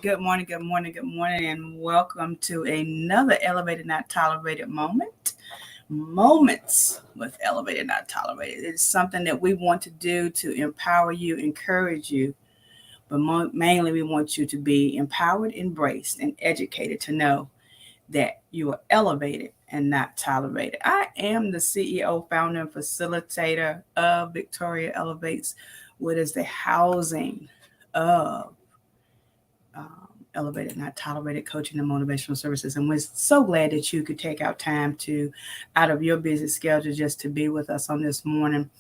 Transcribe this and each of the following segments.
Good morning, good morning, good morning, and welcome to another Elevated Not Tolerated moment. Moments with Elevated Not Tolerated. It's something that we want to do to empower you, encourage you, but mainly we want you to be empowered, embraced, and educated to know that you are elevated and not tolerated. I am the CEO, founder, and facilitator of Victoria Elevates, what is the housing of Elevated Not Tolerated Coaching and Motivational Services. And we're so glad that you could take out time to out of your busy schedule just to be with us on this morning.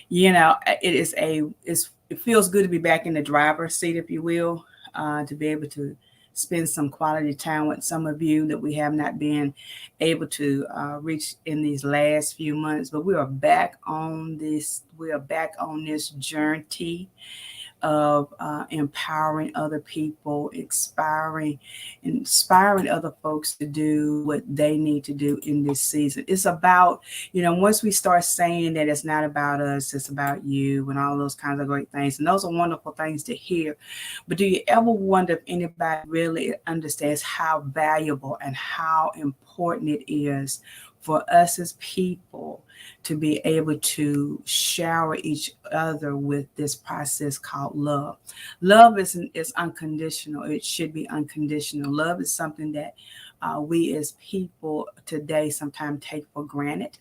You know, it feels good to be back in the driver's seat, if you will, to be able to spend some quality time with some of you that we have not been able to reach in these last few months. But we are back on this. We are back on this journey of empowering other people, inspiring other folks to do what they need to do in this season. It's about, once we start saying that it's not about us, it's about you and all those kinds of great things. And those are wonderful things to hear. But do you ever wonder if anybody really understands how valuable and how important it is for us as people to be able to shower each other with this process called love. Love is unconditional. It should be unconditional. Love is something that we as people today sometimes take for granted.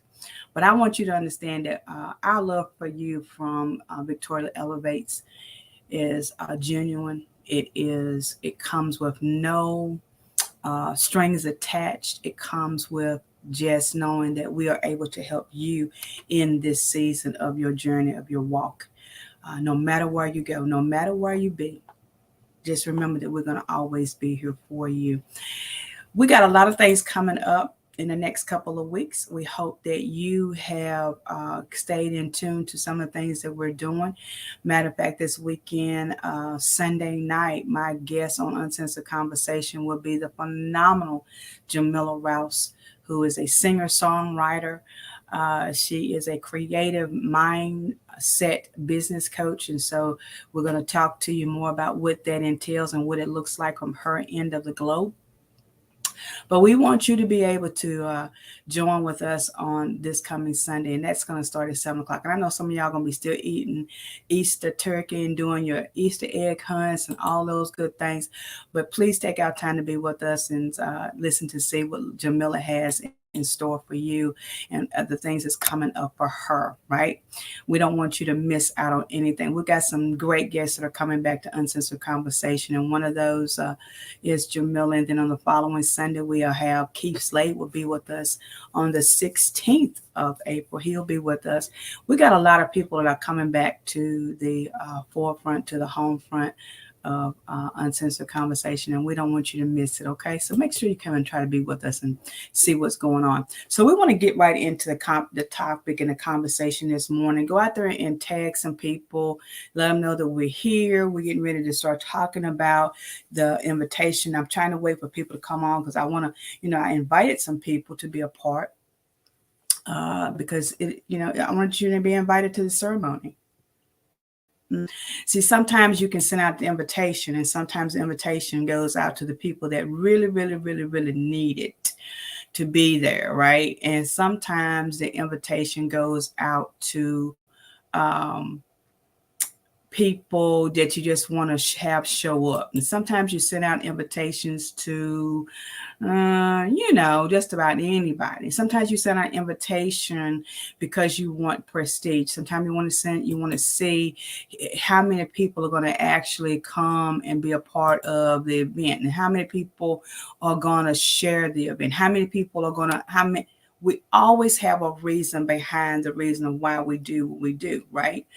But I want you to understand that our love for you from Victoria Elevates is genuine. It comes with no strings attached. It comes with just knowing that we are able to help you in this season of your journey, of your walk. No matter where you go, no matter where you be, just remember that we're going to always be here for you. We got a lot of things coming up in the next couple of weeks. We hope that you have stayed in tune to some of the things that we're doing. Matter of fact, this weekend, Sunday night, my guest on Uncensored Conversation will be the phenomenal Jamila Rouse, who is a singer-songwriter. She is a creative mindset business coach. And so we're going to talk to you more about what that entails and what it looks like from her end of the globe. But we want you to be able to join with us on this coming Sunday, and that's going to start at 7 o'clock. And I know some of y'all going to be still eating Easter turkey and doing your Easter egg hunts and all those good things. But please take out time to be with us and listen to see what Jamila has in store for you and the things that's coming up for her, right? We don't want you to miss out on anything. We've got some great guests that are coming back to Uncensored Conversation, and one of those is Jamila. And then on the following Sunday, we'll have Keith Slade will be with us on the 16th of April. He'll be with us. We got a lot of people that are coming back to the forefront, to the home front of Uncensored Conversation, and we don't want you to miss it, okay? So make sure you come and try to be with us and see what's going on. So we want to get right into the topic and the conversation this morning. Go out there and tag some people, let them know that we're here. We're getting ready to start talking about the invitation. I'm trying to wait for people to come on because I want to, I invited some people to be a part because I want you to be invited to the ceremony. See, sometimes you can send out the invitation, and sometimes the invitation goes out to the people that really, really, really, really need it to be there, right? And sometimes the invitation goes out to people that you just want to have show up. And sometimes you send out invitations to just about anybody. Sometimes you send out an invitation because you want prestige. Sometimes you want to see how many people are going to actually come and be a part of the event, and how many people are going to share the event, how many people are going to, we always have a reason behind the reason of why we do what we do, right?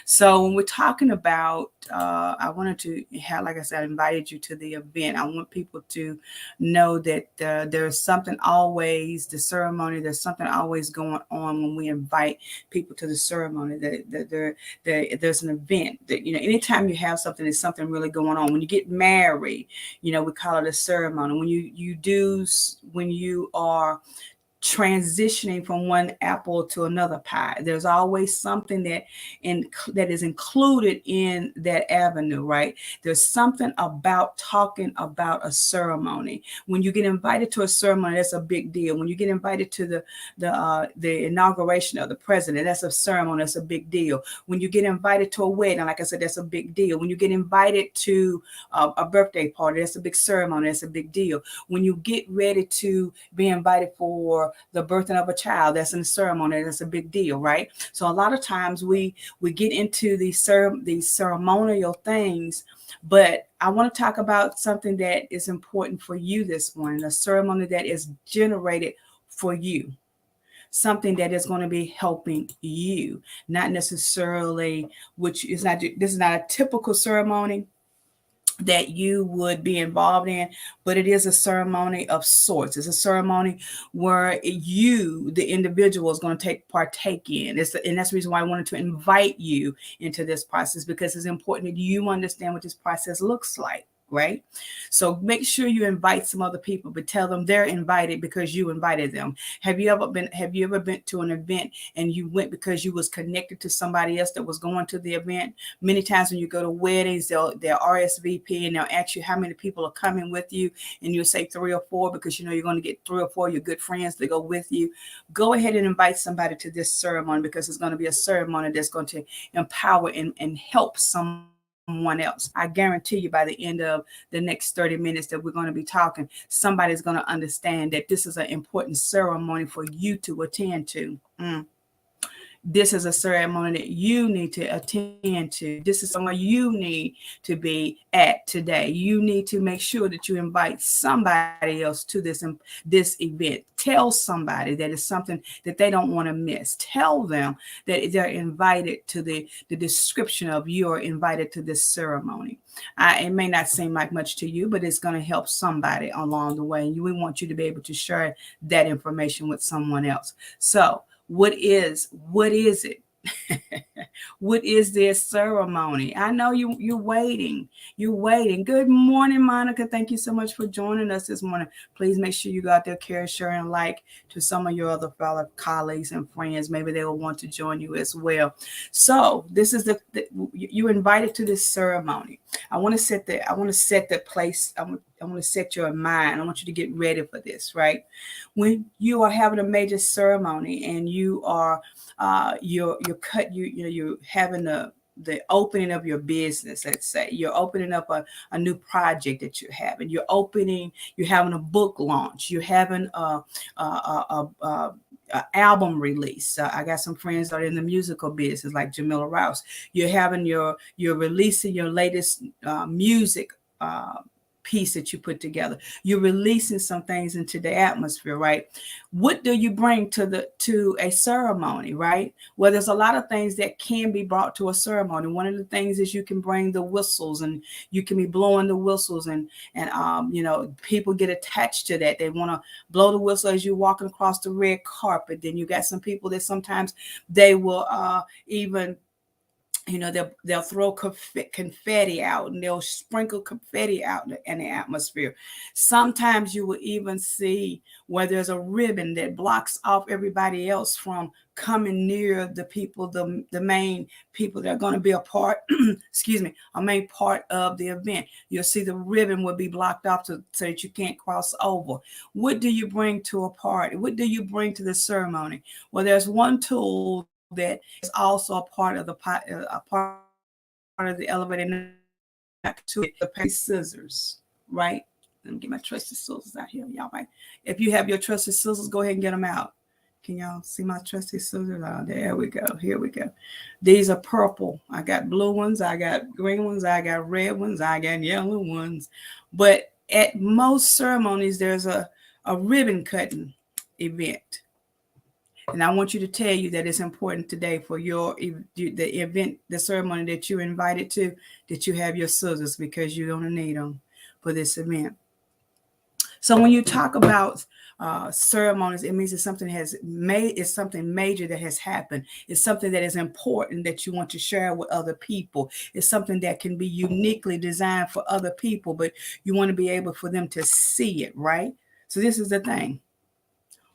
So when we're talking about, I wanted to have, like I said, I invited you to the event. I want people to know that there's something always, the ceremony, there's something always going on when we invite people to the ceremony. There's an event that, anytime you have something, there's something really going on. When you get married, we call it a ceremony. When you are transitioning from one apple to another pie. There's always something that is included in that avenue, right? There's something about talking about a ceremony. When you get invited to a ceremony, that's a big deal. When you get invited to the inauguration of the president, that's a ceremony, that's a big deal. When you get invited to a wedding, like I said, that's a big deal. When you get invited to a birthday party, that's a big ceremony, that's a big deal. When you get ready to be invited for the birthing of a child, that's in a ceremony, that's a big deal, right? So a lot of times we get into these ceremonial things, but I want to talk about something that is important for you this morning, a ceremony that is generated for you, something that is going to be helping you, not necessarily, this is not a typical ceremony that you would be involved in, but it is a ceremony of sorts. It's a ceremony where you, the individual, is going to partake in. And that's the reason why I wanted to invite you into this process, because it's important that you understand what this process looks like. Right? So make sure you invite some other people, but tell them they're invited because you invited them. Have you ever been to an event and you went because you was connected to somebody else that was going to the event? Many times when you go to weddings, they'll RSVP and they'll ask you how many people are coming with you, and you'll say 3 or 4 because you know you're going to get 3 or 4 your good friends to go with you. Go ahead and invite somebody to this ceremony, because it's going to be a ceremony that's going to empower and help someone else. I guarantee you by the end of the next 30 minutes that we're going to be talking, somebody's going to understand that this is an important ceremony for you to attend to. This is a ceremony that you need to attend to. This is somewhere you need to be at today. You need to make sure that you invite somebody else to this event. Tell somebody that it's something that they don't want to miss. Tell them that they're invited to the description of you're invited to this ceremony. It may not seem like much to you, but it's going to help somebody along the way. And we want you to be able to share that information with someone else. So, what is it? What is this ceremony? I know you're waiting. You're waiting. Good morning, Monica. Thank you so much for joining us this morning. Please make sure you go out there, share, and like to some of your other fellow colleagues and friends. Maybe they will want to join you as well. So this is you're invited to this ceremony. I want to set the place. I want to set your mind. I want you to get ready for this, right? When you are having a major ceremony and you are you're having the opening of your business, let's say you're opening up a new project that you're having, you're having a book launch, you're having a album release. I got some friends that are in the musical business, like Jamila Rouse. You're releasing your latest music piece that you put together. You're releasing some things into the atmosphere, right? What do you bring to a ceremony, right? Well, there's a lot of things that can be brought to a ceremony. One of the things is you can bring the whistles, and you can be blowing the whistles, and people get attached to that. They want to blow the whistle as you're walking across the red carpet. Then you got some people that sometimes they will even they'll throw confetti out, and they'll sprinkle confetti out in the atmosphere. Sometimes you will even see where there's a ribbon that blocks off everybody else from coming near the people, the main people that are going to be a part, a main part of the event. You'll see the ribbon will be blocked off so that you can't cross over. What do you bring to a party? What do you bring to the ceremony? Well, there's one tool that is also a part of the elevator to it, the scissors, right? Let me get my trusted scissors out here, y'all. Right? If you have your trusted scissors, go ahead and get them out. Can y'all see my trusted scissors? Oh, there we go. Here we go. These are purple. I got blue ones. I got green ones. I got red ones. I got yellow ones. But at most ceremonies, there's a ribbon cutting event. And I want you to tell you that it's important today for the event, the ceremony that you're invited to, that you have your scissors, because you're going to need them for this event. So when you talk about ceremonies, it means it's something major that has happened. It's something that is important that you want to share with other people. It's something that can be uniquely designed for other people, but you want to be able for them to see it, right? So this is the thing.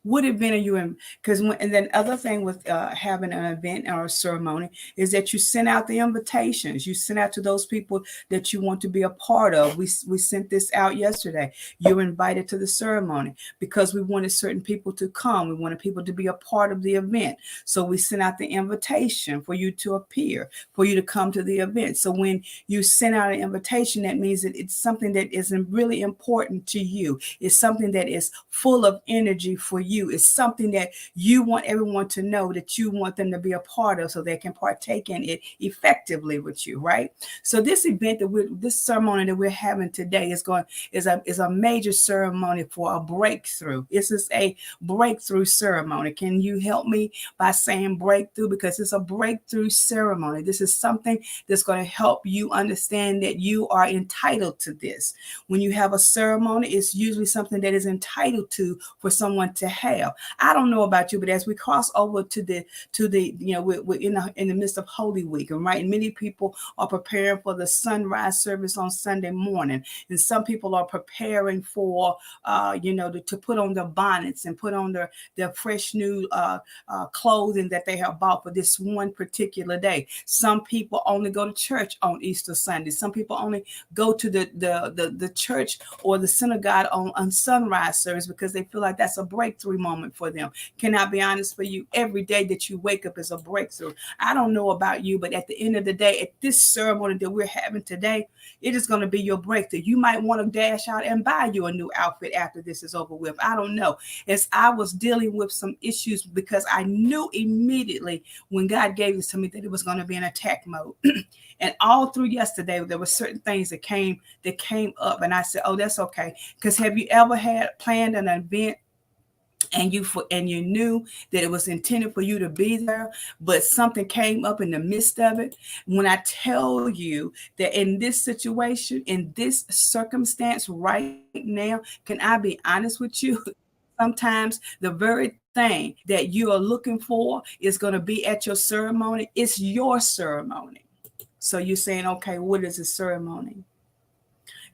What event are you in? Because and then other thing with having an event or a ceremony is that you send out the invitations. You send out to those people that you want to be a part of. We sent this out yesterday. You're invited to the ceremony because we wanted certain people to come. We wanted people to be a part of the event. So we sent out the invitation for you to appear, for you to come to the event. So when you send out an invitation, that means that it's something that is really important to you. It's something that is full of energy for you. It's something that you want everyone to know that you want them to be a part of so they can partake in it effectively with you, right? So this event this ceremony that we're having today is a major ceremony for a breakthrough. This is a breakthrough ceremony. Can you help me by saying breakthrough? Because it's a breakthrough ceremony. This is something that's going to help you understand that you are entitled to this. When you have a ceremony, it's usually something that is entitled to for someone to have. I don't know about you, but as we cross over to the we're in the midst of Holy Week, and right, many people are preparing for the sunrise service on Sunday morning, and some people are preparing for to put on their bonnets and put on their fresh new clothing that they have bought for this one particular day. Some people only go to church on Easter Sunday. Some people only go to the church or the synagogue on sunrise service because they feel like that's a breakthrough moment for them. Can I be honest for you? Every day that you wake up is a breakthrough. I don't know about you, but at the end of the day, at this ceremony that we're having today, it is going to be your breakthrough. You might want to dash out and buy you a new outfit after this is over with. I don't know. As I was dealing with some issues because I knew immediately when God gave this to me that it was going to be an attack mode. And all through yesterday, there were certain things that came up, and I said, "Oh, that's okay." Because have you ever had planned an event and you knew that it was intended for you to be there, but something came up in the midst of it? When I tell you that in this situation, in this circumstance right now, can I be honest with you? Sometimes the very thing that you are looking for is going to be at your ceremony. It's your ceremony. So you're saying, okay, what is a ceremony?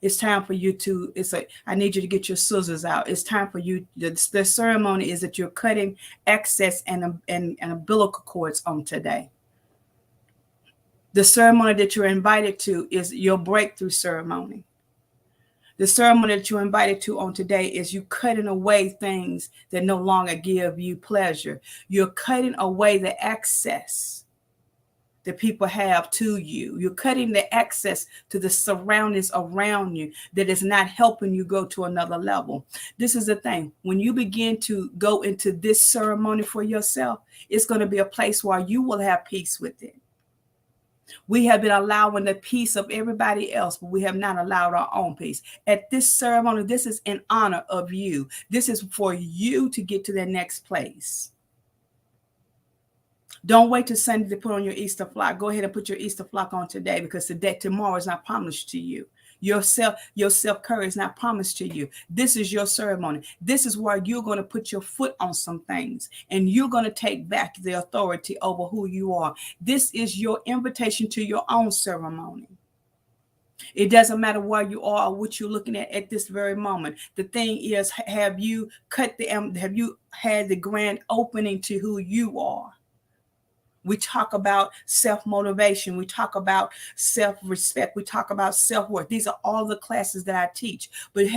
It's time for you to, I need you to get your scissors out. It's time for you. The ceremony is that you're cutting excess and umbilical cords on today. The ceremony that you're invited to is your breakthrough ceremony. The ceremony that you're invited to on today is you cutting away things that no longer give you pleasure. You're cutting away the excess that people have to you. You're cutting the access to the surroundings around you that is not helping you go to another level. This is the thing. When you begin to go into this ceremony for yourself, it's going to be a place where you will have peace with it. We have been allowing the peace of everybody else, but we have not allowed our own peace. At this ceremony, this is in honor of you. This is for you to get to the next place. Don't wait till Sunday to put on your Easter flock. Go ahead and put your Easter flock on today, because tomorrow is not promised to you. Your self-care is not promised to you. This is your ceremony. This is where you're going to put your foot on some things, and you're going to take back the authority over who you are. This is your invitation to your own ceremony. It doesn't matter where you are or what you're looking at this very moment. The thing is, have you had the grand opening to who you are? We talk about self-motivation. We talk about self-respect. We talk about self-worth. These are all the classes that I teach. But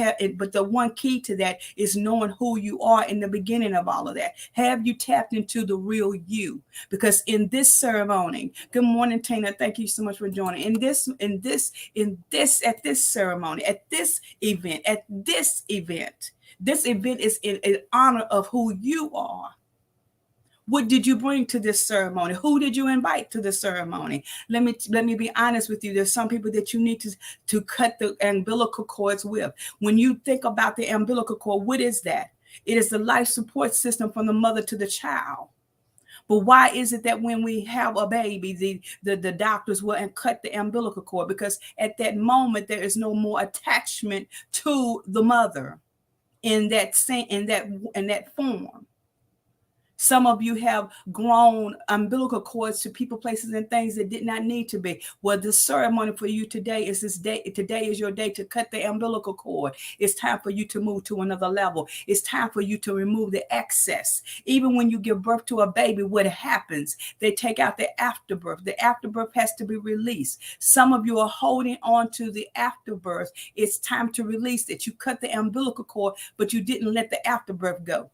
the one key to that is knowing who you are in the beginning of all of that. Have you tapped into the real you? Because in this ceremony, good morning, Tina. Thank you so much for joining. At this ceremony, at this event, this event is in honor of who you are. What did you bring to this ceremony? Who did you invite to the ceremony? Let me be honest with you. There's some people that you need to cut the umbilical cords with. When you think about the umbilical cord, what is that? It is the life support system from the mother to the child. But why is it that when we have a baby, the doctors will cut the umbilical cord? Because at that moment, there is no more attachment to the mother in that form. Some of you have grown umbilical cords to people, places, and things that did not need to be. Well, the ceremony for you today is this day. Today is your day to cut the umbilical cord. It's time for you to move to another level. It's time for you to remove the excess. Even when you give birth to a baby, what happens? They take out the afterbirth. The afterbirth has to be released. Some of you are holding on to the afterbirth. It's time to release it. You cut the umbilical cord, but you didn't let the afterbirth go.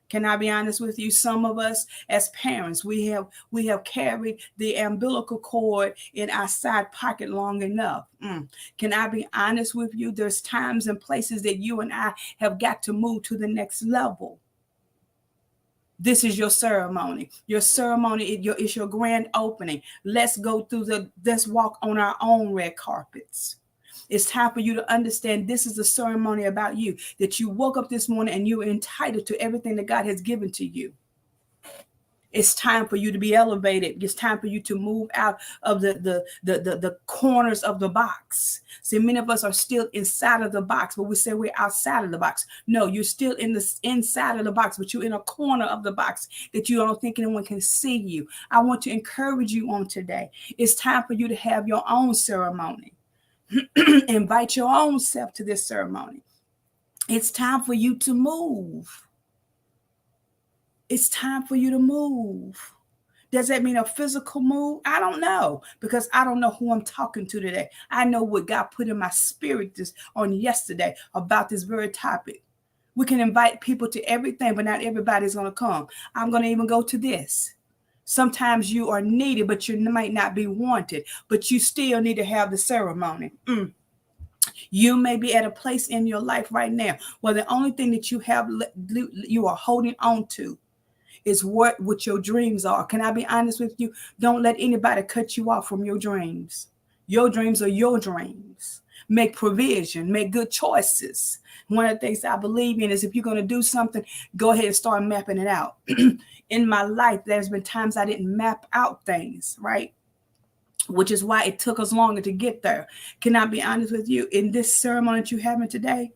Can I be honest with you? Some of us as parents, we have carried the umbilical cord in our side pocket long enough. Can I be honest with you? There's times and places that you and I have got to move to the next level. This is your ceremony. Your ceremony is your grand opening. Let's walk on our own red carpets. It's time for you to understand this is a ceremony about you, that you woke up this morning and you're entitled to everything that God has given to you. It's time for you to be elevated. It's time for you to move out of the corners of the box. See, many of us are still inside of the box, but we say we're outside of the box. No, you're still inside of the box, but you're in a corner of the box that you don't think anyone can see you. I want to encourage you on today. It's time for you to have your own ceremony. Invite your own self to this ceremony. It's time for you to move. It's time for you to move. Does that mean a physical move? I don't know, because I don't know who I'm talking to today. I know what God put in my spirit on yesterday about this very topic. We can invite people to everything, but not everybody's going to come. I'm going to even go to this. Sometimes you are needed, but you might not be wanted, but you still need to have the ceremony. You may be at a place in your life right now where the only thing that you are holding on to is what your dreams are. Can I be honest with you? Don't let anybody cut you off from your dreams. Your dreams are your dreams. Make provision, make good choices. One of the things I believe in is if you're going to do something, go ahead and start mapping it out. In my life, there's been times I didn't map out things, right? Which is why it took us longer to get there. Can I be honest with you? In this ceremony that you're having today,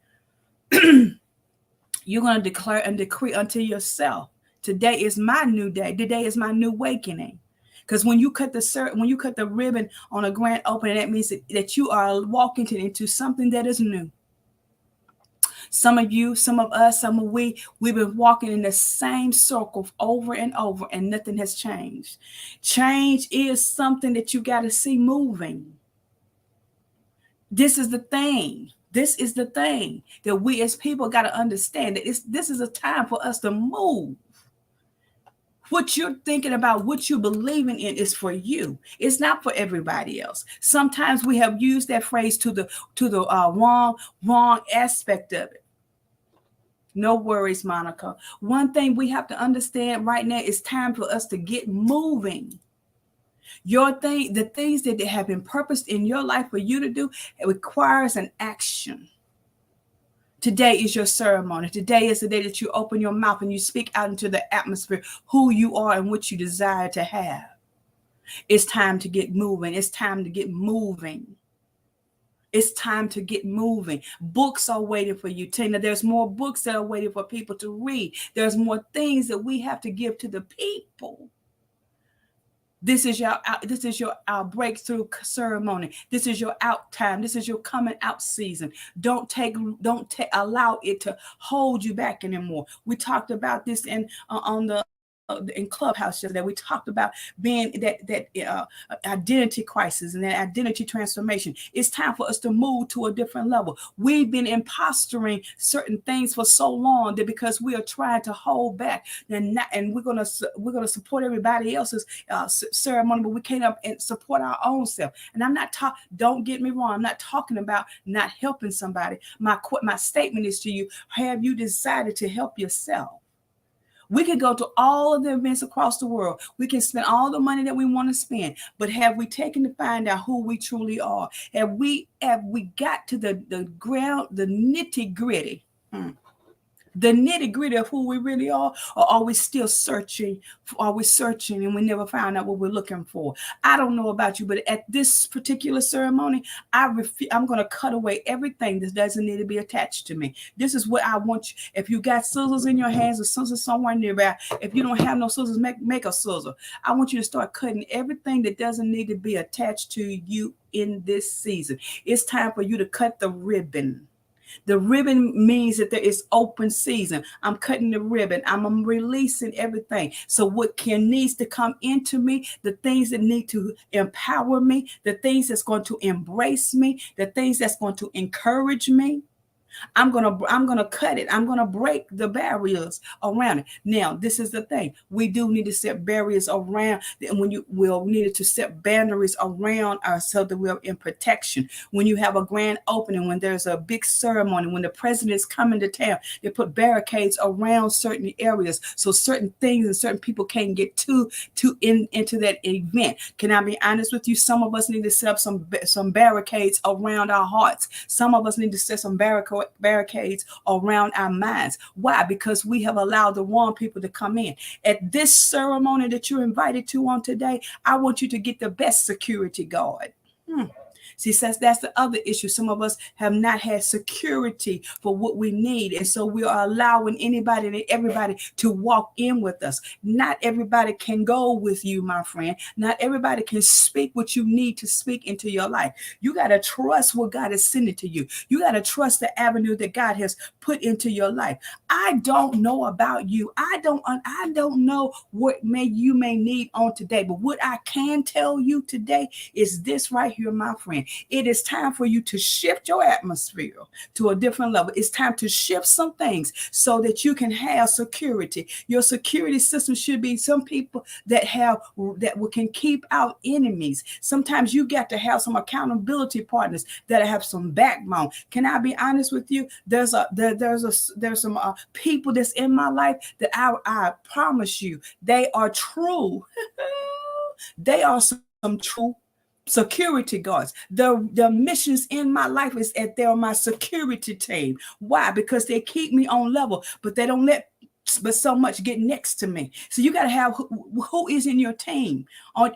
you're going to declare and decree unto yourself, today is my new day. Today is my new awakening. Because when you cut the ribbon on a grand opening, that means that you are walking into something that is new. Some of you, some of us, we've been walking in the same circle over and over, and nothing has changed. Change is something that you got to see moving. This is the thing. This is the thing that we as people got to understand, that this is a time for us to move. What you're thinking about, what you're believing in is for you. It's not for everybody else. Sometimes we have used that phrase to the wrong aspect of it. No worries, Monica. One thing we have to understand right now, is time for us to get moving. The things that have been purposed in your life for you to do, it requires an action. Today is your ceremony. Today is the day that you open your mouth and you speak out into the atmosphere who you are and what you desire to have. It's time to get moving. It's time to get moving. It's time to get moving. Books are waiting for you, Tina. There's more books that are waiting for people to read. There's more things that we have to give to the people. This is your breakthrough ceremony. This is your out time. This is your coming out season. Don't allow it to hold you back anymore. We talked about this in Clubhouse yesterday. We talked about being that identity crisis and that identity transformation. It's time for us to move to a different level. We've been impostering certain things for so long that because we are trying to hold back, and we're gonna support everybody else's ceremony, but we can't support our own self. And I'm not don't get me wrong. I'm not talking about not helping somebody. My statement is to you: have you decided to help yourself? We can go to all of the events across the world. We can spend all the money that we want to spend, but have we taken to find out who we truly are? Have we got to the ground, the nitty gritty? the nitty-gritty of who we really are, or are we still searching? Are we searching and we never found out what we're looking for? I don't know about you, but at this particular ceremony, I'm going to cut away everything that doesn't need to be attached to me. This is what I want you. If you got scissors in your hands or scissors somewhere nearby, if you don't have no scissors, make a scissor. I want you to start cutting everything that doesn't need to be attached to you in this season. It's time for you to cut the ribbon. The ribbon means that there is open season. I'm cutting the ribbon. I'm releasing everything. So what needs to come into me, the things that need to empower me, the things that's going to embrace me, the things that's going to encourage me, I'm gonna cut it. I'm gonna break the barriers around it. Now, this is the thing. We do need to set barriers around, and when you will need to set boundaries around us so that we're in protection. When you have a grand opening, when there's a big ceremony, when the president is coming to town, they put barricades around certain areas so certain things and certain people can't get into that event. Can I be honest with you? Some of us need to set up some barricades around our hearts. Some of us need to set some barricades around our minds. Why? Because we have allowed the wrong people to come in. At this ceremony that you're invited to on today, I want you to get the best security guard. See, that's the other issue. Some of us have not had security for what we need. And so we are allowing anybody and everybody to walk in with us. Not everybody can go with you, my friend. Not everybody can speak what you need to speak into your life. You got to trust what God is sending to you. You got to trust the avenue that God has put into your life. I don't know about you. I don't know what you may need on today. But what I can tell you today is this right here, my friend. It is time for you to shift your atmosphere to a different level. It's time to shift some things so that you can have security. Your security system should be some people that can keep out enemies. Sometimes you got to have some accountability partners that have some backbone. Can I be honest with you? There's some people that's in my life that I promise you, they are true. They are some true security guards. The missions in my life is that they're my security team. Why? Because they keep me on level, but they don't let so much get next to me. So you got to have who is in your team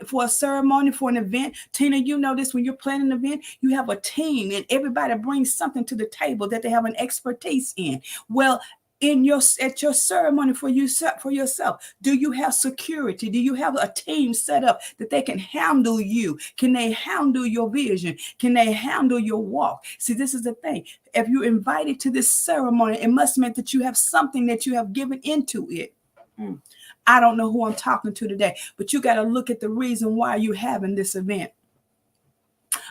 for a ceremony, for an event. Tina, you know this, when you're planning an event, you have a team and everybody brings something to the table that they have an expertise in. Well, at your ceremony for yourself, do you have security? Do you have a team set up that they can handle you? Can they handle your vision? Can they handle your walk? See, this is the thing. If you're invited to this ceremony, it must mean that you have something that you have given into it. I don't know who I'm talking to today, but you got to look at the reason why you're having this event.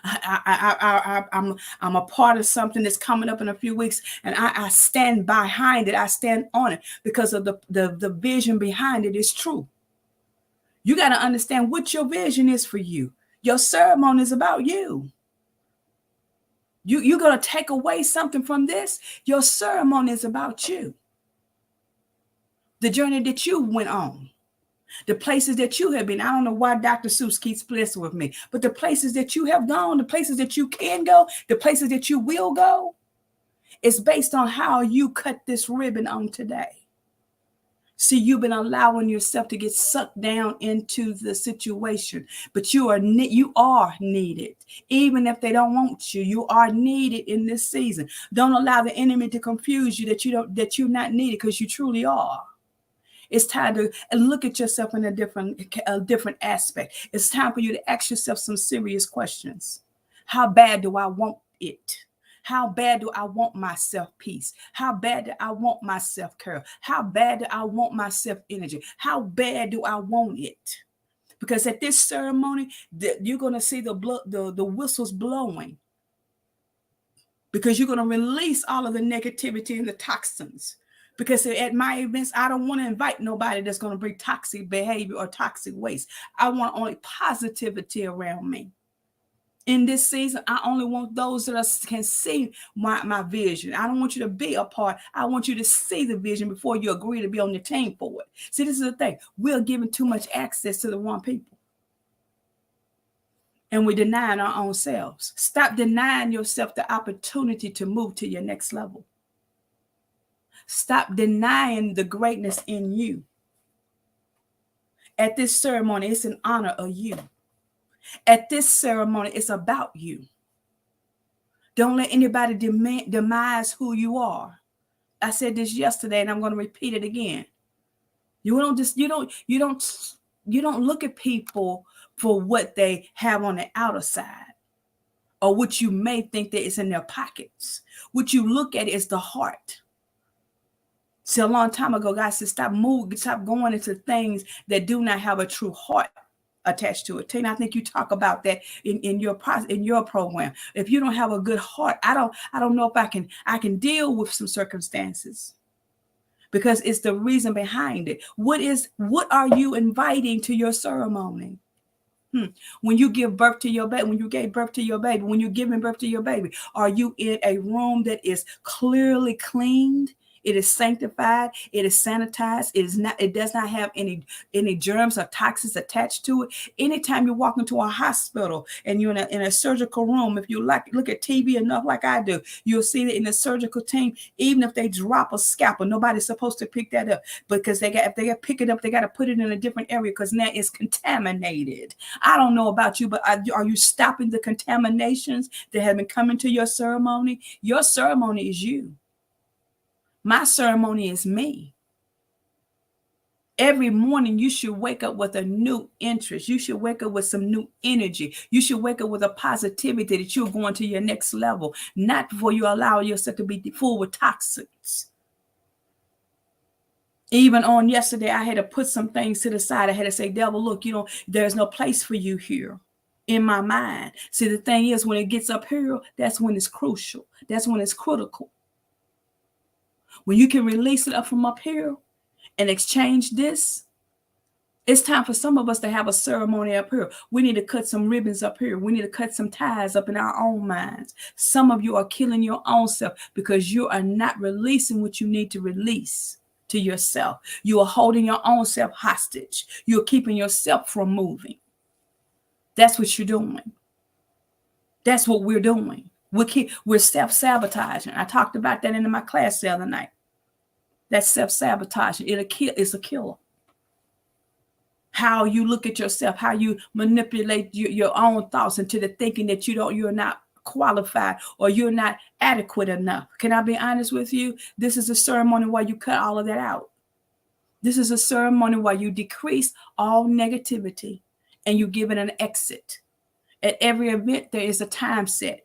I'm a part of something that's coming up in a few weeks, and I stand behind it. I stand on it because of the vision behind it is true. You got to understand what your vision is for you. Your ceremony is about you. You're going to take away something from this. Your ceremony is about you. The journey that you went on. The places that you have been. I don't know why Dr. Seuss keeps blessing with me, but the places that you have gone, the places that you can go, the places that you will go, it's based on how you cut this ribbon on today. See, you've been allowing yourself to get sucked down into the situation, but you are needed. Even if they don't want you, you are needed in this season. Don't allow the enemy to confuse you that you're not needed, because you truly are. It's time to look at yourself in a different aspect. It's time for you to ask yourself some serious questions. How bad do I want it? How bad do I want my self-peace? How bad do I want my self-care? How bad do I want my self-energy? How bad do I want it? Because at this ceremony, you're going to see the whistles blowing. Because you're going to release all of the negativity and the toxins. Because at my events, I don't want to invite nobody that's going to bring toxic behavior or toxic waste. I want only positivity around me. In this season, I only want those that can see my vision. I don't want you to be a part. I want you to see the vision before you agree to be on the team for it. See, this is the thing. We're giving too much access to the wrong people. And we're denying our own selves. Stop denying yourself the opportunity to move to your next level. Stop denying the greatness in you. At this ceremony, it's in honor of you. At this ceremony, it's about you. Don't let anybody demise who you are. I said this yesterday, and I'm going to repeat it again. You don't look at people for what they have on the outer side, or what you may think that is in their pockets. What you look at is the heart. See, a long time ago, God said, stop going into things that do not have a true heart attached to it. Tina, I think you talk about that in your program. If you don't have a good heart, I don't know if I can deal with some circumstances, because it's the reason behind it. What are you inviting to your ceremony? When you give birth to your baby, when you gave birth to your baby, when you're giving birth to your baby, are you in a room that is clearly cleaned? It is sanctified. It is sanitized. It does not have any germs or toxins attached to it. Anytime you walk into a hospital and you're in a surgical room, if you look at TV enough like I do, you'll see that in the surgical team, even if they drop a scalpel, nobody's supposed to pick that up, because if they pick it up, they got to put it in a different area, because now it's contaminated. I don't know about you, but are you stopping the contaminations that have been coming to your ceremony? Your ceremony is you. My ceremony is me. Every morning, you should wake up with a new interest. You should wake up with some new energy. You should wake up with a positivity that you're going to your next level, not before you allow yourself to be full with toxins. Even on yesterday, I had to put some things to the side. I had to say, devil, look, there's no place for you here in my mind. See, the thing is, when it gets up here, that's when it's crucial. That's when it's critical. When you can release it up from up here and exchange this, it's time for some of us to have a ceremony up here. We need to cut some ribbons up here. We need to cut some ties up in our own minds. Some of you are killing your own self because you are not releasing what you need to release to yourself. You are holding your own self hostage. You're keeping yourself from moving. That's what you're doing. That's what we're doing. We're self-sabotaging. I talked about that in my class the other night. That's self-sabotaging. It's a killer. How you look at yourself, how you manipulate your own thoughts into the thinking that you're not qualified or you're not adequate enough. Can I be honest with you? This is a ceremony where you cut all of that out. This is a ceremony where you decrease all negativity and you give it an exit. At every event, there is a time set.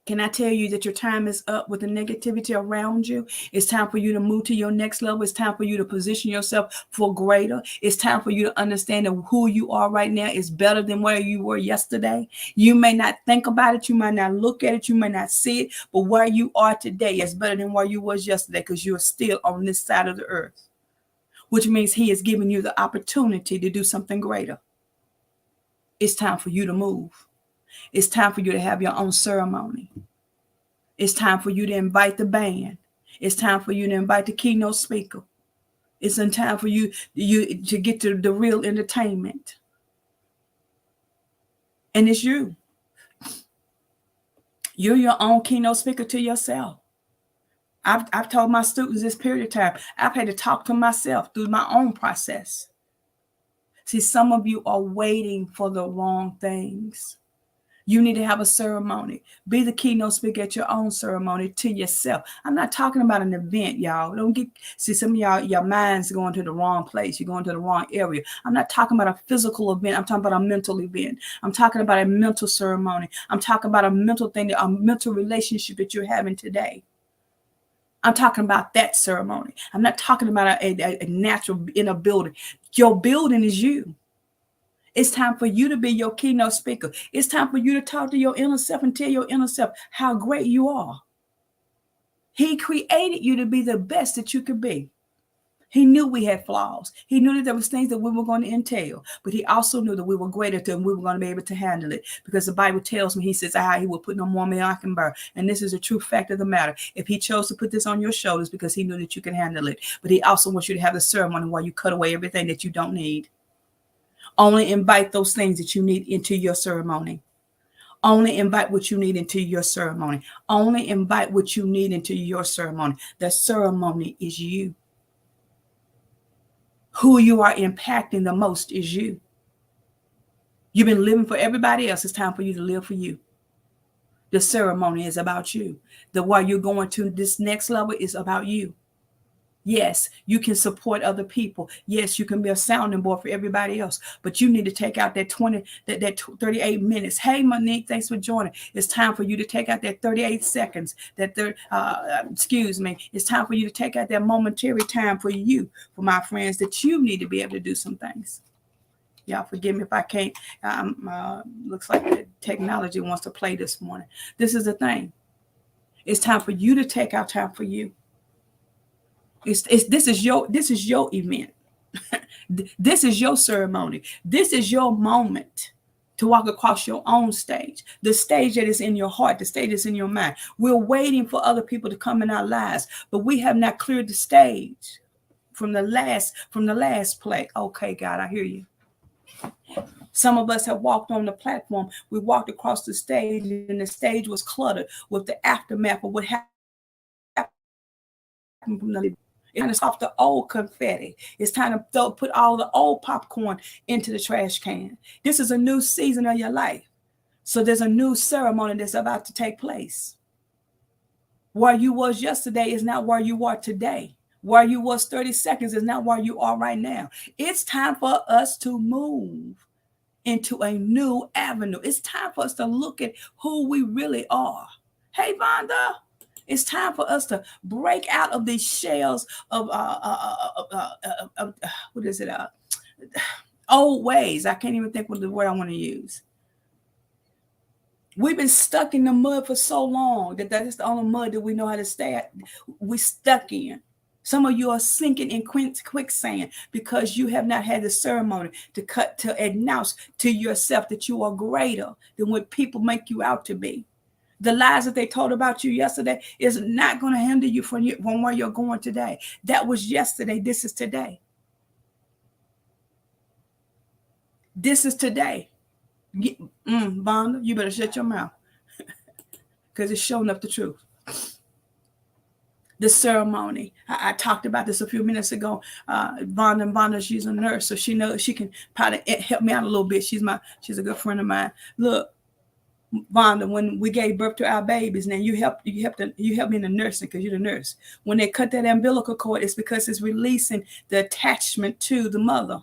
Can I tell you that your time is up with the negativity around you? It's time for you to move to your next level. It's time for you to position yourself for greater. It's time for you to understand that who you are right now is better than where you were yesterday. You may not think about it. You might not look at it. You may not see it. But where you are today is better than where you was yesterday, because you are still on this side of the earth, which means he is giving you the opportunity to do something greater. It's time for you to move. It's time for you to have your own ceremony. It's time for you to invite the band. It's time for you to invite the keynote speaker. It's in time for you to get to the real entertainment. And it's you. You're your own keynote speaker to yourself. I've told my students this period of time, I've had to talk to myself through my own process. See, some of you are waiting for the wrong things. You need to have a ceremony. Be the keynote speaker at your own ceremony to yourself. I'm not talking about an event, y'all. See, some of y'all, your mind's going to the wrong place. You're going to the wrong area. I'm not talking about a physical event. I'm talking about a mental event. I'm talking about a mental ceremony. I'm talking about a mental thing, a mental relationship that you're having today. I'm talking about that ceremony. I'm not talking about a natural in a building. Your building is you. It's time for you to be your keynote speaker. It's time for you to talk to your inner self and tell your inner self how great you are. He created you to be the best that you could be. He knew we had flaws. He knew that there was things that we were going to entail, but he also knew that we were greater than we were going to be able to handle it, because the Bible tells me, he says, he will put no more than I can bear. And this is a true fact of the matter. If he chose to put this on your shoulders, because he knew that you can handle it, but he also wants you to have the ceremony where you cut away everything that you don't need. Only invite those things that you need into your ceremony. Only invite what you need into your ceremony. Only invite what you need into your ceremony. The ceremony is you. Who you are impacting the most is you. You've been living for everybody else. It's time for you to live for you. The ceremony is about you. While you're going to this next level is about you. Yes, you can support other people. Yes, you can be a sounding board for everybody else. But you need to take out that 38 minutes. Hey, Monique, thanks for joining. It's time for you to take out that 38 seconds. It's time for you to take out that momentary time for you, for my friends, that you need to be able to do some things. Y'all forgive me if I can't. Looks like the technology wants to play this morning. This is the thing. It's time for you to take out time for you. This is your event. This is your ceremony. This is your moment to walk across your own stage, the stage that is in your heart, the stage that's in your mind. We're waiting for other people to come in our lives, but we have not cleared the stage from the last play. Okay, God, I hear you. Some of us have walked on the platform. We walked across the stage, and the stage was cluttered with the aftermath of what happened from the. It's time to stop the old confetti. It's time to put all the old popcorn into the trash can. This is a new season of your life. So there's a new ceremony that's about to take place. Where you was yesterday is not where you are today. Where you was 30 seconds is not where you are right now. It's time for us to move into a new avenue. It's time for us to look at who we really are. Hey, Vonda. It's time for us to break out of these shells of old ways. I can't even think what the word I want to use. We've been stuck in the mud for so long that is the only mud that we know how to stay at. We're stuck in. Some of you are sinking in quicksand because you have not had the ceremony to announce to yourself that you are greater than what people make you out to be. The lies that they told about you yesterday is not going to hinder you from where you're going today. That was yesterday. This is today. This is today. Vonda, you better shut your mouth because it's showing up the truth. The ceremony. I talked about this a few minutes ago. Vonda, she's a nurse, so she knows she can probably help me out a little bit. She's a good friend of mine. Look, Vonda, when we gave birth to our babies, now you help me in the nursing because you're the nurse. When they cut that umbilical cord, it's because it's releasing the attachment to the mother,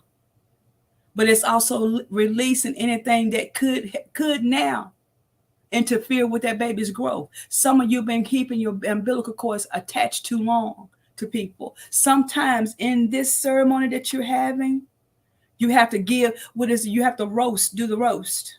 but it's also releasing anything that could now interfere with that baby's growth. Some of you have been keeping your umbilical cords attached too long to people. Sometimes in this ceremony that you're having, you have to do the roast.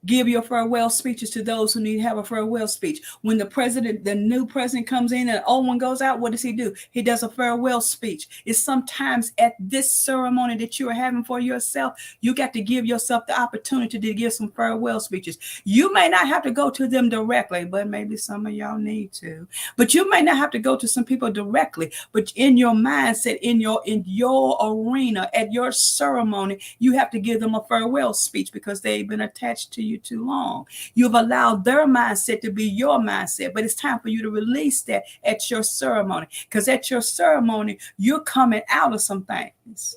Give your farewell speeches to those who need to have a farewell speech. When the new president comes in and the old one goes out, what does he do? He does a farewell speech. It's sometimes at this ceremony that you are having for yourself, you got to give yourself the opportunity to give some farewell speeches. You may not have to go to them directly, but maybe some of y'all need to. But you may not have to go to some people directly, but in your mindset, in your arena, at your ceremony, you have to give them a farewell speech because they've been attached to you too long. You've allowed their mindset to be your mindset, but it's time for you to release that at your ceremony, because at your ceremony, you're coming out of some things.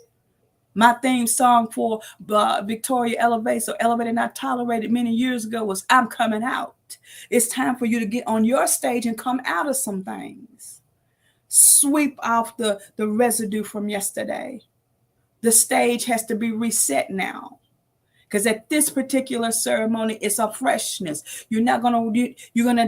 My theme song for Victoria Elevated Not Tolerated many years ago was I'm Coming Out. It's time for you to get on your stage and come out of some things. Sweep off the residue from yesterday. The stage has to be reset now. Because at this particular ceremony, it's a freshness. You're going to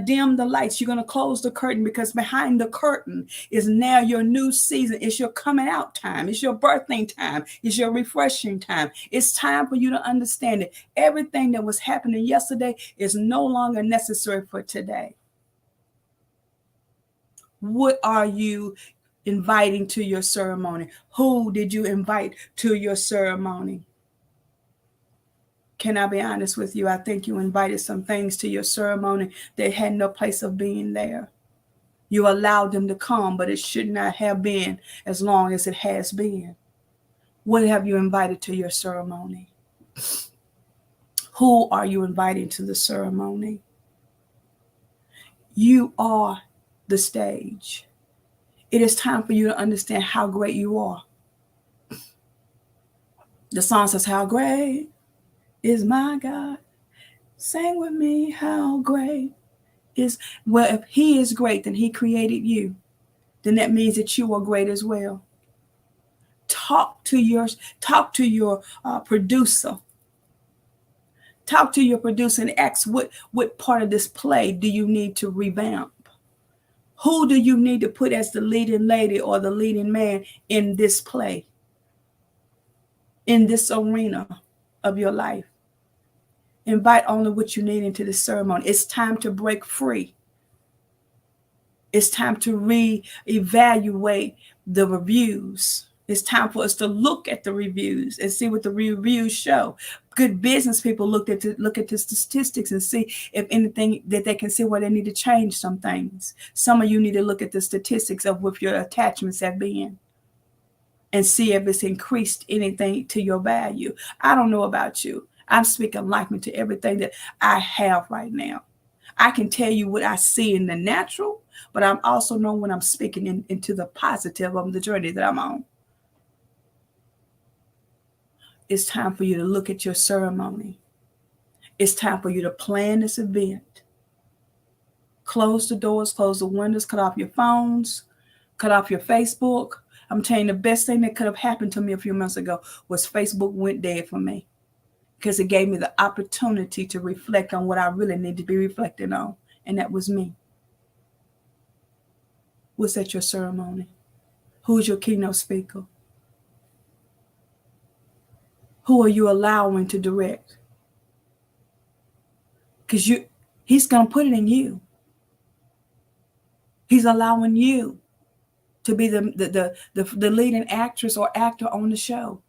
dim the lights. You're going to close the curtain, because behind the curtain is now your new season. It's your coming out time. It's your birthing time. It's your refreshing time. It's time for you to understand that everything that was happening yesterday is no longer necessary for today. What are you inviting to your ceremony? Who did you invite to your ceremony? Can I be honest with you? I think you invited some things to your ceremony that had no place of being there. You allowed them to come, but it should not have been as long as it has been. What have you invited to your ceremony? Who are you inviting to the ceremony? You are the stage. It is time for you to understand how great you are. The song says, how great is my God? Sing with me, how great is. Well, if he is great, then he created you. Then that means that you are great as well. Talk to your producer. Talk to your producer and ask what part of this play do you need to revamp? Who do you need to put as the leading lady or the leading man in this play, in this arena of your life? Invite only what you need into the ceremony. It's time to break free. It's time to reevaluate the reviews. It's time for us to look at the reviews and see what the reviews show. Good business people look at the statistics and see if anything that they can see where they need to change some things. Some of you need to look at the statistics of what your attachments have been and see if it's increased anything to your value. I don't know about you. I'm speaking life into everything that I have right now. I can tell you what I see in the natural, but I'm also know when I'm speaking into the positive of the journey that I'm on. It's time for you to look at your ceremony. It's time for you to plan this event. Close the doors, close the windows, cut off your phones, cut off your Facebook. I'm telling you, the best thing that could have happened to me a few months ago was Facebook went dead for me, because it gave me the opportunity to reflect on what I really need to be reflecting on, and that was me. What's at your ceremony? Who's your keynote speaker? Who are you allowing to direct? Because he's going to put it in you. He's allowing you to be the leading actress or actor on the show.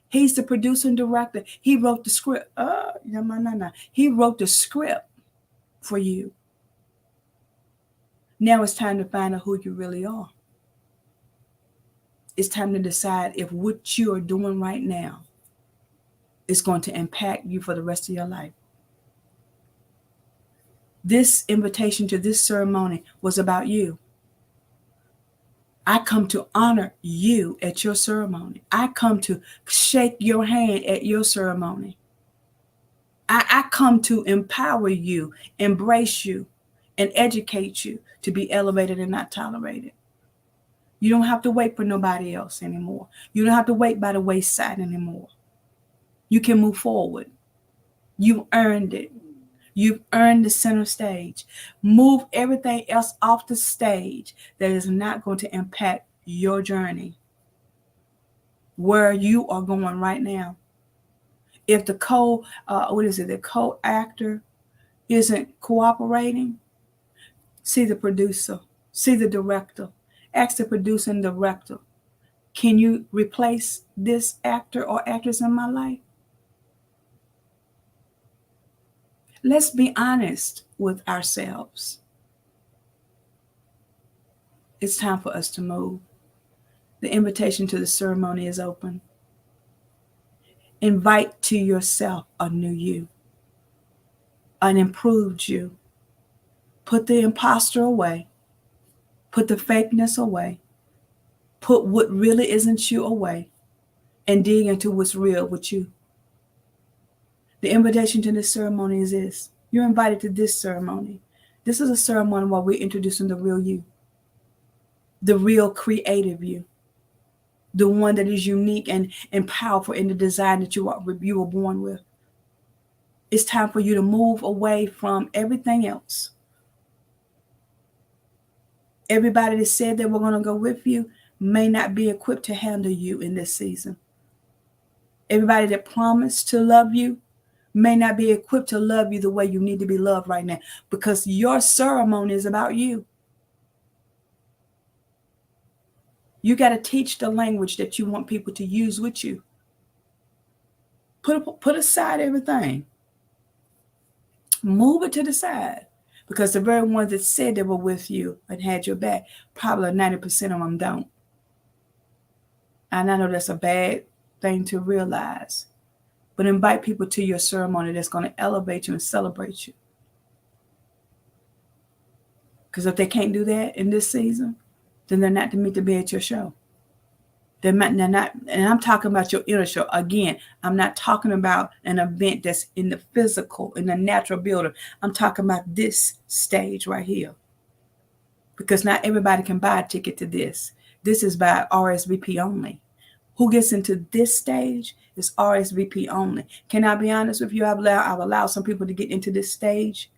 He's the producer and director. He wrote the script. He wrote the script for you. Now it's time to find out who you really are. It's time to decide if what you are doing right now is going to impact you for the rest of your life. This invitation to this ceremony was about you. I come to honor you at your ceremony. I come to shake your hand at your ceremony. I come to empower you, embrace you, and educate you to be elevated and not tolerated. You don't have to wait for nobody else anymore. You don't have to wait by the wayside anymore. You can move forward. You earned it. You've earned the center stage. Move everything else off the stage that is not going to impact your journey, where you are going right now. If the co-actor isn't cooperating, see the producer, see the director. Ask the producer and director, can you replace this actor or actress in my life? Let's be honest with ourselves. It's time for us to move. The invitation to the ceremony is open. Invite to yourself a new you, an improved you. Put the imposter away. Put the fakeness away. Put what really isn't you away and dig into what's real with you. The invitation to this ceremony is this. You're invited to this ceremony. This is a ceremony where we're introducing the real you, the real creative you, the one that is unique and powerful in the design that you were born with. It's time for you to move away from everything else. Everybody that said they were going to go with you may not be equipped to handle you in this season. Everybody that promised to love you may not be equipped to love you the way you need to be loved right now, because your ceremony is about you. You got to teach the language that you want people to use with you. Put aside everything. Move it to the side, because the very ones that said they were with you and had your back, probably 90% of them don't. And I know that's a bad thing to realize, but invite people to your ceremony that's going to elevate you and celebrate you. Because if they can't do that in this season, then they're not meant to be at your show. They're not, and I'm talking about your inner show. Again, I'm not talking about an event that's in the physical, in the natural building. I'm talking about this stage right here. Because not everybody can buy a ticket to this. This is by RSVP only. Who gets into this stage is RSVP only. Can I be honest with you? I've allowed some people to get into this stage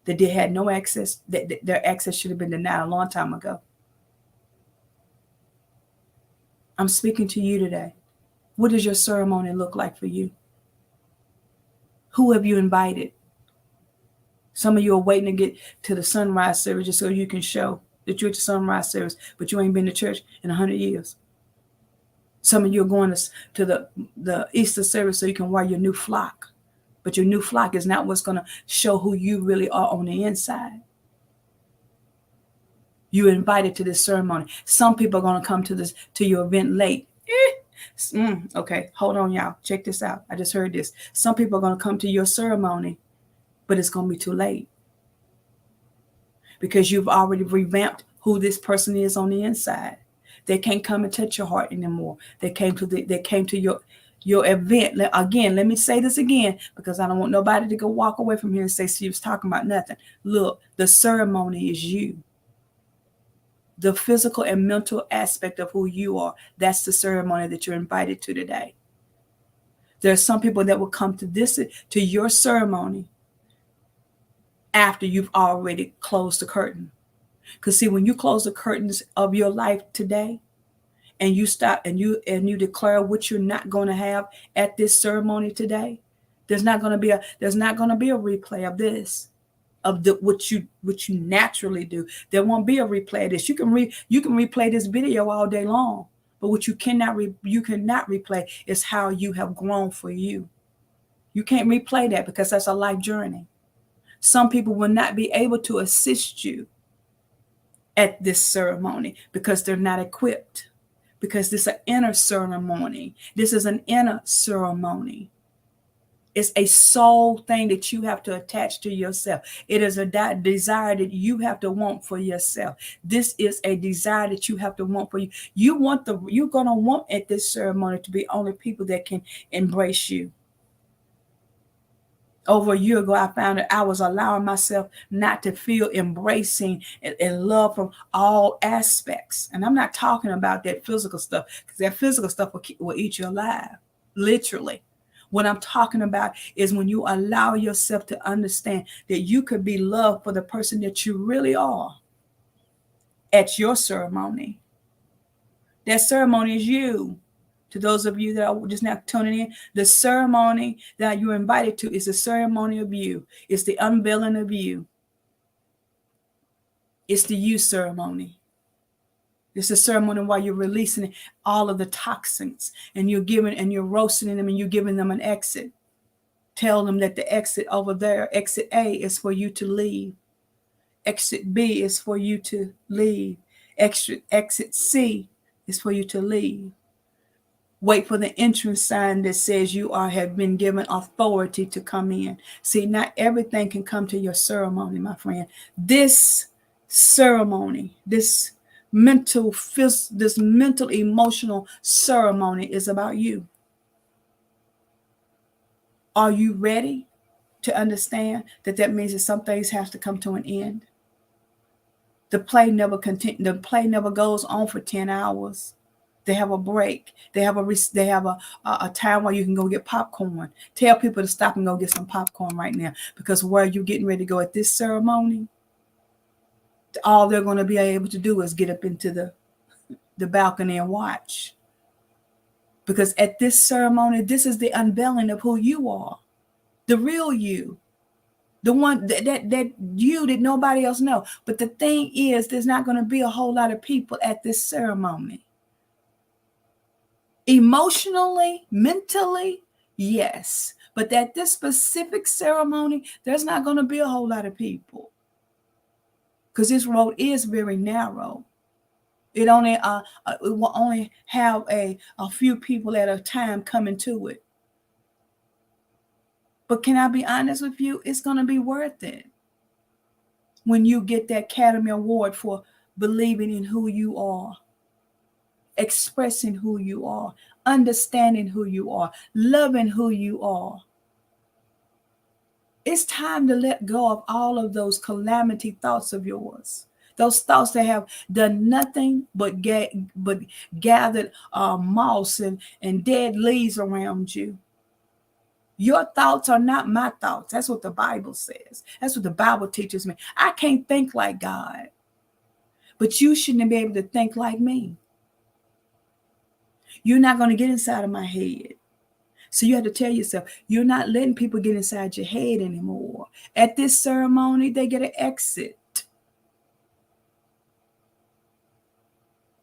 that they had no access, that their access should have been denied a long time ago. I'm speaking to you today. What does your ceremony look like for you? Who have you invited? Some of you are waiting to get to the sunrise service just so you can show that you're at the sunrise service, but you ain't been to church in 100 years. Some of you are going to the Easter service so you can wear your new flock. But your new flock is not what's going to show who you really are on the inside. You're invited to this ceremony. Some people are going to come to your event late. Okay, hold on, y'all. Check this out. I just heard this. Some people are going to come to your ceremony, but it's going to be too late. Because you've already revamped who this person is on the inside. They can't come and touch your heart anymore. They came to your event. Again, let me say this again, because I don't want nobody to go walk away from here and say she was talking about nothing. Look, the ceremony is you. The physical and mental aspect of who you are, that's the ceremony that you're invited to today. There are some people that will come to your ceremony after you've already closed the curtain. Because see, when you close the curtains of your life today, and you stop and you declare what you're not going to have at this ceremony today, there's not going to be a replay of this, of what you naturally do. There won't be a replay of this. You can replay this video all day long, but what you cannot replay is how you have grown for you. You can't replay that because that's a life journey. Some people will not be able to assist you at this ceremony because they're not equipped. Because this is an inner ceremony. This is an inner ceremony. It's a soul thing that you have to attach to yourself. It is a desire that you have to want for yourself. This is a desire that you have to want for you. You're going to want at this ceremony to be only people that can embrace you. Over a year ago, I found that I was allowing myself not to feel embracing and love from all aspects. And I'm not talking about that physical stuff, because that physical stuff will eat you alive, literally. What I'm talking about is when you allow yourself to understand that you could be loved for the person that you really are at your ceremony. That ceremony is you. To those of you that are just now tuning in, the ceremony that you're invited to is the ceremony of you. It's the unveiling of you. It's the you ceremony. It's a ceremony while you're releasing all of the toxins, and you're roasting them, and you're giving them an exit. Tell them that the exit over there, exit A, is for you to leave. Exit B is for you to leave. Exit C is for you to leave. Wait for the entrance sign that says you have been given authority to come in. See, not everything can come to your ceremony, my friend. This ceremony, this mental, emotional ceremony is about you. Are you ready to understand that means that some things have to come to an end? The play never goes on for 10 hours. They have a break. They have a time where you can go get popcorn. Tell people to stop and go get some popcorn right now, because where you're getting ready to go at this ceremony, all they're going to be able to do is get up into the balcony and watch. Because at this ceremony, this is the unveiling of who you are, the real you, the one that you that nobody else knows. But the thing is, there's not going to be a whole lot of people at this ceremony. Emotionally, mentally, yes. But at this specific ceremony, there's not going to be a whole lot of people, because this road is very narrow. It will only have a few people at a time coming to it. But can I be honest with you? It's going to be worth it when you get that Academy Award for believing in who you are, expressing who you are, understanding who you are, loving who you are. It's time to let go of all of those calamity thoughts of yours. Those thoughts that have done nothing but gathered moss and dead leaves around you. Your thoughts are not my thoughts. That's what the Bible says. That's what the Bible teaches me. I can't think like God, but you shouldn't be able to think like me. You're not going to get inside of my head. So you have to tell yourself, you're not letting people get inside your head anymore. At this ceremony, they get an exit.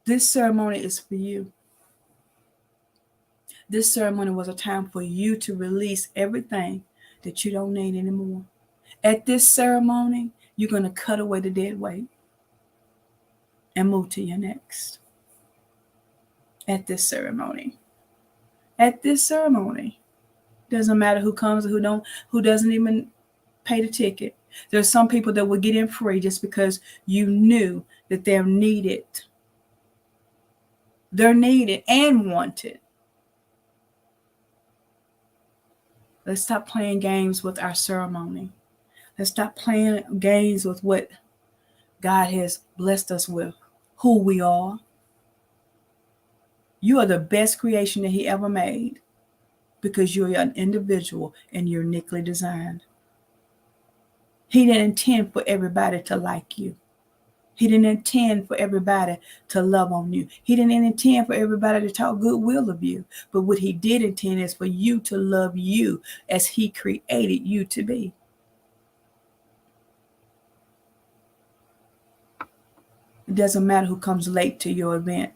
This ceremony is for you. This ceremony was a time for you to release everything that you don't need anymore. At this ceremony, you're going to cut away the dead weight and move to your next. At this ceremony. At this ceremony. Doesn't matter who comes or who doesn't even pay the ticket. There's some people that will get in free just because you knew that they're needed. They're needed and wanted. Let's stop playing games with our ceremony. Let's stop playing games with what God has blessed us with, who we are. You are the best creation that He ever made because you're an individual and you're uniquely designed. He didn't intend for everybody to like you. He didn't intend for everybody to love on you. He didn't intend for everybody to talk goodwill of you. But what He did intend is for you to love you as He created you to be. It doesn't matter who comes late to your event.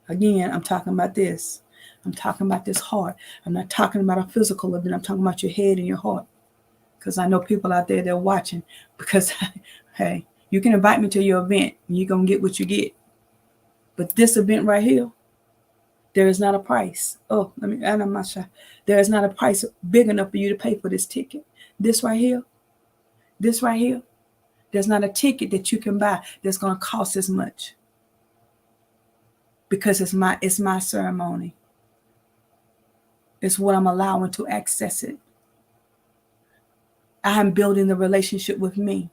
Again, I'm talking about this. I'm talking about this heart. I'm not talking about a physical event. I'm talking about your head and your heart. Because I know people out there, they're watching. Because, hey, you can invite me to your event and you're going to get what you get. But this event right here, there is not a price. And I'm not sure. There is not a price big enough for you to pay for this ticket. This right here, there's not a ticket that you can buy that's going to cost as much. Because it's my ceremony. It's what I'm allowing to access it. I'm building the relationship with me.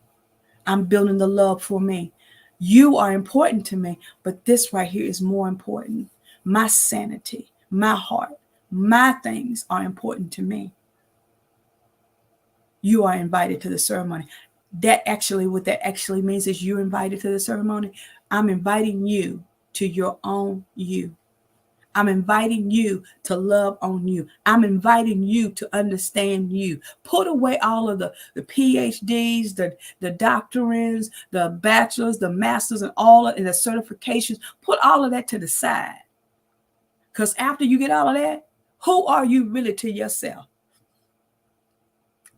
I'm building the love for me. You are important to me, but this right here is more important. My sanity, my heart, my things are important to me. You are invited to the ceremony. What that actually means is you're invited to the ceremony. I'm inviting you to your own you. I'm inviting you to love on you. I'm inviting you to understand you. Put away all of the PhDs, the doctorates, the bachelors, the masters, and the certifications. Put all of that to the side. Because after you get all of that, who are you really to yourself?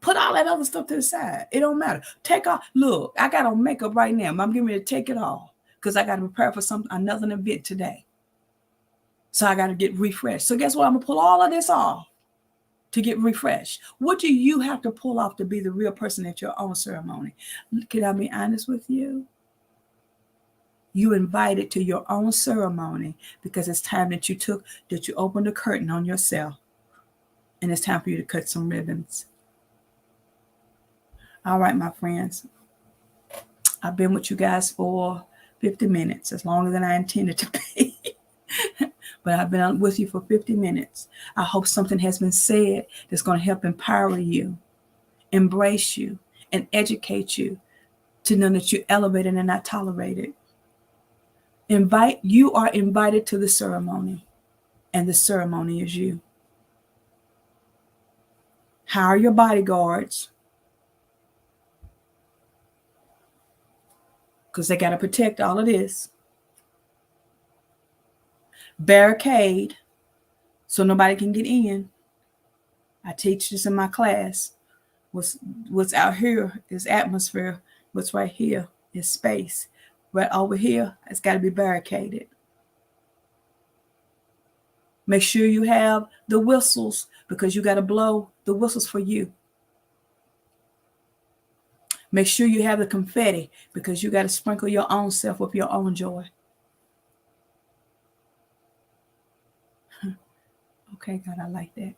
Put all that other stuff to the side. It don't matter. Take off. Look, I got on makeup right now. I'm getting ready to take it off because I got to prepare for another event today. So I got to get refreshed. So guess what? I'm going to pull all of this off to get refreshed. What do you have to pull off to be the real person at your own ceremony? Can I be honest with you? You invited to your own ceremony because it's time that you opened the curtain on yourself. And it's time for you to cut some ribbons. All right, my friends. I've been with you guys for 50 minutes, as long as I intended to be. But I've been with you for 50 minutes. I hope something has been said that's going to help empower you, embrace you, and educate you to know that you're elevated and not tolerated. You are invited to the ceremony, and the ceremony is you. Hire your bodyguards, because they got to protect all of this. Barricade so nobody can get in. I teach this in my class. What's out here is atmosphere. What's right here is space. Right over here, it's got to be barricaded. Make sure you have the whistles, because you got to blow the whistles for you. Make sure you have the confetti, because you got to sprinkle your own self with your own joy. Okay, God, I like that.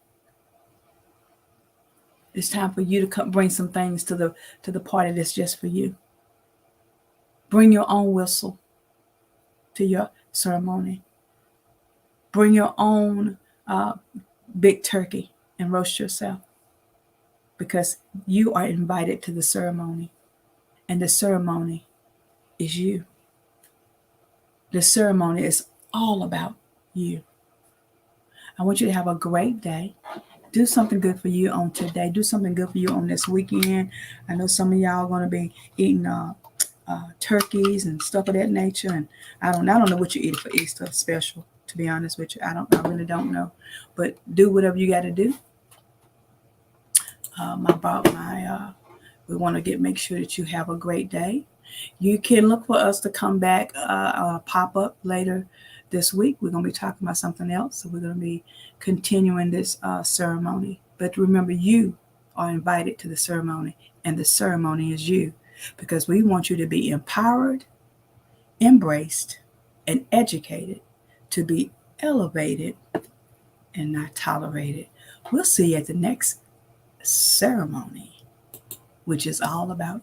It's time for you to come bring some things to the party that's just for you. Bring your own whistle to your ceremony. Bring your own big turkey and roast yourself, because you are invited to the ceremony, and the ceremony is you. The ceremony is all about you. I want you to have a great day. Do something good for you on today. Do something good for you on this weekend. I know some of y'all are going to be eating turkeys and stuff of that nature, and I don't know what you eat for Easter special. To be honest with you, I really don't know. But do whatever you got to do. We want to make sure that you have a great day. You can look for us to come back pop up later this week. We're going to be talking about something else. So we're going to be continuing this ceremony. But remember, you are invited to the ceremony, and the ceremony is you, because we want you to be empowered, embraced, and educated, to be elevated and not tolerated. We'll see you at the next ceremony, which is all about